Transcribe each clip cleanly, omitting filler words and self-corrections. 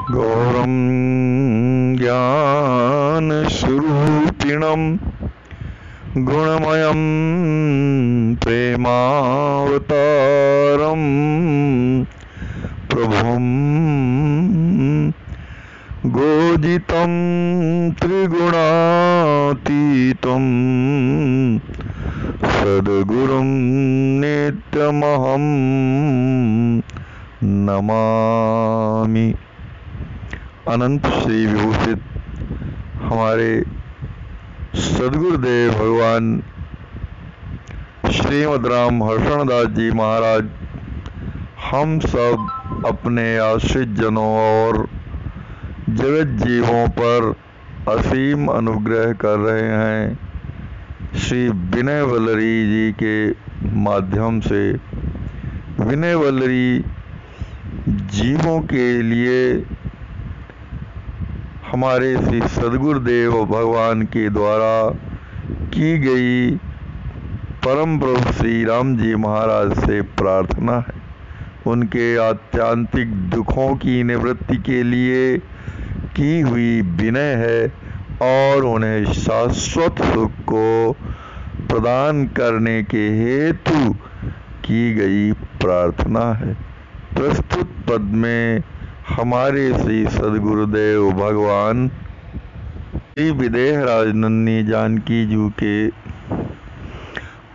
घोरं ज्ञानस्वरूपिणं गुणमयं प्रेमावतारं प्रभुं गोजितं त्रिगुणातीतं सद्गुरुं नित्यमहं नमामि। अनंत श्री विभूषित हमारे सद्गुरुदेव भगवान श्रीमद् राम हर्षण दास जी महाराज हम सब अपने आश्रित जनों और जगत जीवों पर असीम अनुग्रह कर रहे हैं। श्री विनय वल्लरी जी के माध्यम से विनय वल्लरी जीवों के लिए हमारे श्री सद्गुरुदेव भगवान के द्वारा की गई परम प्रभु श्री राम जी महाराज से प्रार्थना है। उनके आत्यांतिक दुखों की निवृत्ति के लिए की हुई विनय है और उन्हें शाश्वत सुख को प्रदान करने के हेतु की गई प्रार्थना है। प्रस्तुत पद में हमारे श्री सद्गुरुदेव भगवान श्री विदेह राज नन्ही जानकी जी के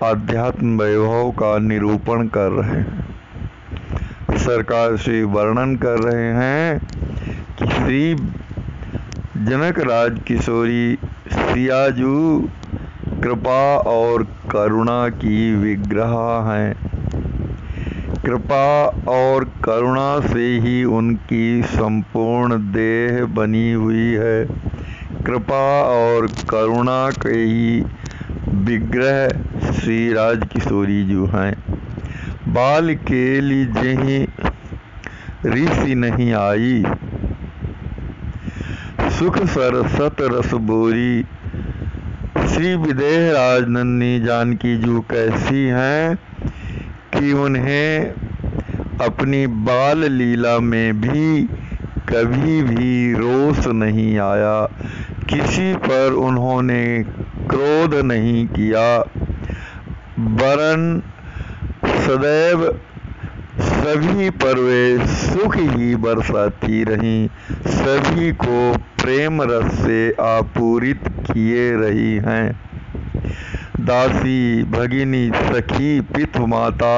आध्यात्म वैभव का निरूपण कर रहे हैं। सरकार श्री वर्णन कर रहे हैं कि श्री जनक राज किशोरी सियाजू कृपा और करुणा की विग्रह हैं। कृपा और करुणा से ही उनकी संपूर्ण देह बनी हुई है। कृपा और करुणा के ही विग्रह श्री राज किशोरी जी हैं। बाल के लीजिए ऋषि नहीं आई, सुख सरसत रस बोरी। श्री विदेह राज नन्ही जानकी जी कैसी हैं कि उन्हें अपनी बाल लीला में भी कभी भी रोष नहीं आया, किसी पर उन्होंने क्रोध नहीं किया, वरन सदैव सभी पर वे सुख ही बरसाती रहीं, सभी को प्रेम रस से आपूरित किए रही हैं। दासी भगिनी सखी पितु माता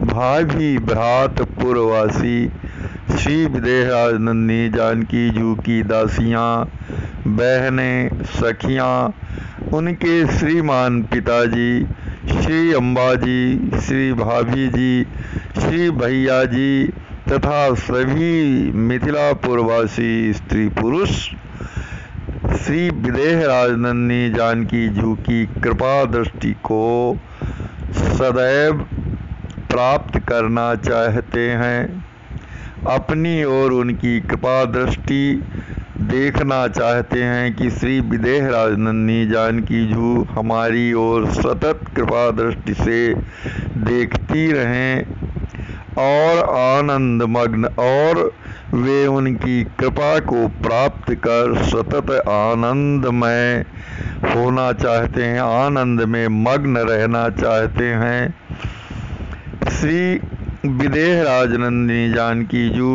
भाभी भ्रात पुरवासी श्री विदेह राज नन्ही जानकी जी की दासियां बहनें सखियां उनके श्रीमान पिताजी श्री अम्बाजी श्री भाभी जी श्री भैया जी तथा सभी मिथिलापुरवासी स्त्री पुरुष श्री विदेह राज नन्ही जानकी जी की कृपा दृष्टि को सदैव प्राप्त करना चाहते हैं। अपनी ओर उनकी कृपा दृष्टि देखना चाहते हैं कि श्री विदेह राज नन्ही जानकी जी हमारी ओर सतत कृपा दृष्टि से देखती रहें और आनंद मग्न और वे उनकी कृपा को प्राप्त कर सतत आनंदमय होना चाहते हैं, आनंद में मग्न रहना चाहते हैं। श्री विदेह राज नन्ही जानकी जी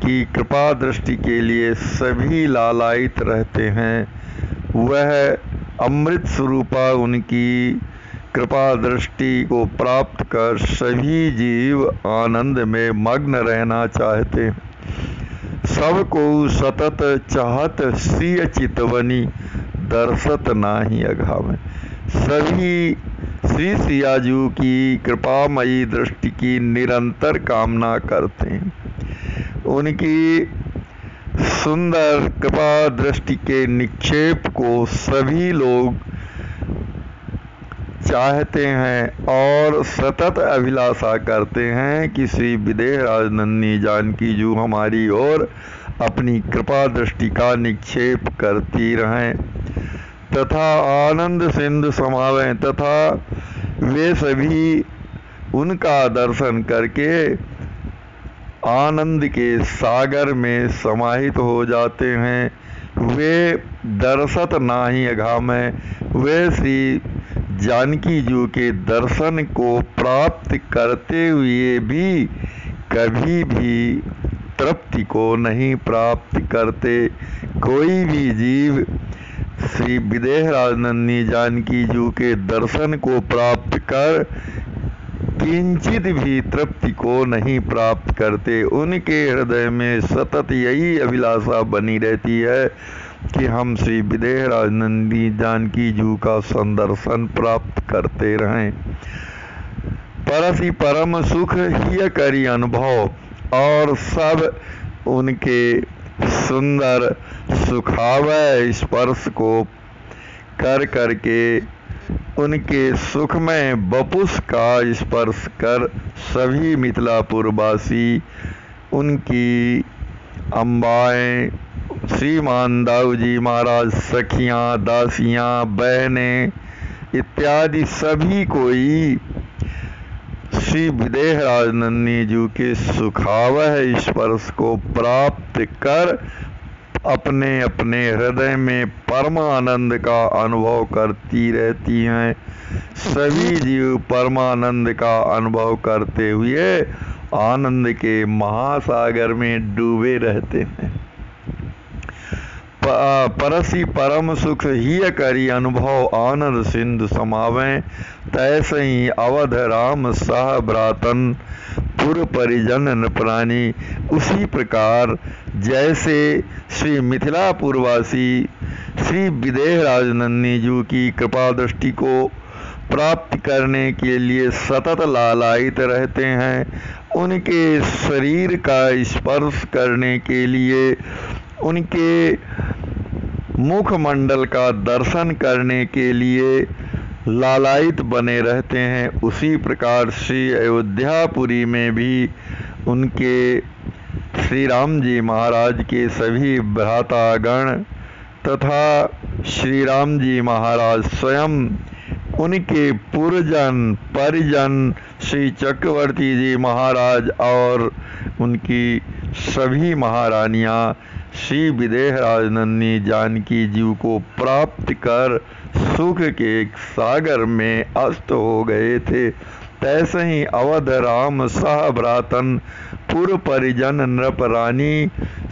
की कृपा दृष्टि के लिए सभी लालायित रहते हैं। वह अमृत स्वरूपा उनकी कृपा दृष्टि को प्राप्त कर सभी जीव आनंद में मग्न रहना चाहते हैं। सबको सतत चाहत सिय चितवनी दर्शत नाही अघावे। सभी श्री सियाजू की कृपामयी दृष्टि की निरंतर कामना करते हैं। उनकी सुंदर कृपा दृष्टि के निक्षेप को सभी लोग चाहते हैं और सतत अभिलाषा करते हैं कि श्री विदेह राज नन्ही जानकी जी हमारी ओर अपनी कृपा दृष्टि का निक्षेप करती रहें तथा आनंद सिंधु समावें तथा वे सभी उनका दर्शन करके आनंद के सागर में समाहित हो जाते हैं। वे दर्शत नाही अघामय, वे श्री जानकी जी के दर्शन को प्राप्त करते हुए भी कभी भी तृप्ति को नहीं प्राप्त करते। कोई भी जीव श्री विदेहराजनंदिनी जानकी जी के दर्शन को प्राप्त कर किंचित भी तृप्ति को नहीं प्राप्त करते। उनके हृदय में सतत यही अभिलाषा बनी रहती है कि हम श्री विदेहराजनंदिनी जानकी जी का संदर्शन प्राप्त करते रहें। परसी परम सुख ही करी अनुभव, और सब उनके सुंदर सुखावह स्पर्श को कर करके उनके सुखमय बपुस का स्पर्श कर सभी मिथिलापुर वासी, उनकी अम्बाएं, श्रीमान दाऊ जी महाराज, सखियां, दासियां, बहनें इत्यादि सभी कोई श्री विदेहराजनंदिनी जी के सुखावह स्पर्श को प्राप्त कर अपने अपने हृदय में परमानंद का अनुभव करती रहती हैं। सभी जीव परमानंद का अनुभव करते हुए आनंद के महासागर में डूबे रहते हैं। परसी परम सुख ही करी अनुभव, आनंद सिंधु समावें, तैसे ही अवध राम सह भ्रातन पुर परिजन नृपरानी। उसी प्रकार जैसे श्री मिथिलापुरवासी श्री विदेहराजनंदिनी जी की कृपा दृष्टि को प्राप्त करने के लिए सतत लालायित रहते हैं, उनके शरीर का स्पर्श करने के लिए, उनके मुखमंडल का दर्शन करने के लिए लालायित बने रहते हैं, उसी प्रकार श्री अयोध्यापुरी में भी उनके श्री राम जी महाराज के सभी भ्रातागण तथा श्री राम जी महाराज स्वयं, उनके पुरजन परिजन श्री चक्रवर्ती जी महाराज और उनकी सभी महारानियां श्री विदेहराजनंदिनी जानकी जी को प्राप्त कर सुख के सागर में अस्त हो गए थे। तैसे ही अवध राम सह भ्रातन पुर परिजन नृपरानी,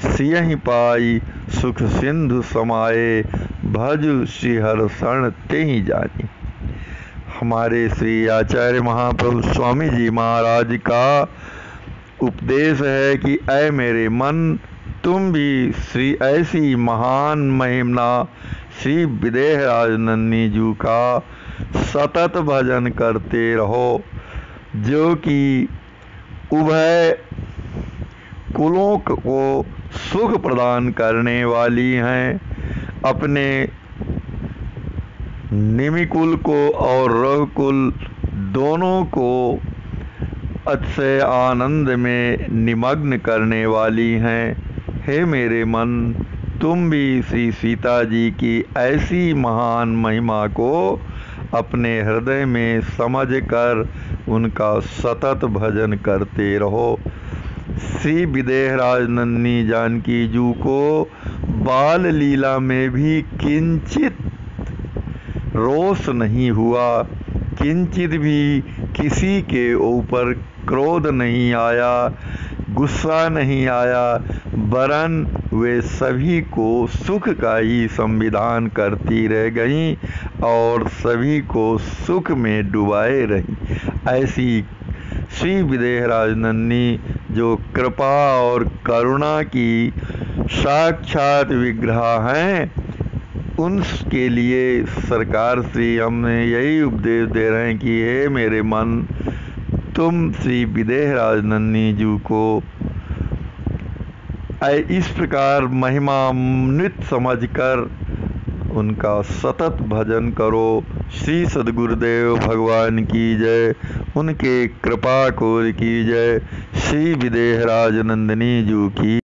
सियहि पाई सुख सिंधु समाये, भज श्रीहर्षण तेहि जानी। हमारे श्री आचार्य महाप्रभु स्वामी जी महाराज का उपदेश है कि ऐ मेरे मन, तुम भी श्री ऐसी महान महिमा श्री विदेहराजनंदिनी जी का सतत भजन करते रहो, जो कि उभय कुलों को सुख प्रदान करने वाली हैं। अपने निमिकुल को और रघुकुल दोनों को अतिशय आनंद में निमग्न करने वाली हैं। हे मेरे मन, तुम भी श्री सीता जी की ऐसी महान महिमा को अपने हृदय में समझकर उनका सतत भजन करते रहो। श्री विदेहराजनंदिनी जानकी जी को बाल लीला में भी किंचित रोष नहीं हुआ, किंचित भी किसी के ऊपर क्रोध नहीं आया, गुस्सा नहीं आया, वरन वे सभी को सुख का ही संविधान करती रह गईं और सभी को सुख में डुबाए रही। ऐसी श्री विदेहराजनंदिनी जो कृपा और करुणा की साक्षात विग्रह हैं, उनके लिए सरकार श्री हमें यही उपदेश दे रहे हैं कि हे मेरे मन, तुम श्री विदेहराजनंदिनी जी को इस प्रकार महिमान्वित समझकर उनका सतत भजन करो। श्री सद्गुरुदेव भगवान की जय, उनके कृपा कोर की जय। श्री विदेहराजनंदिनी जी की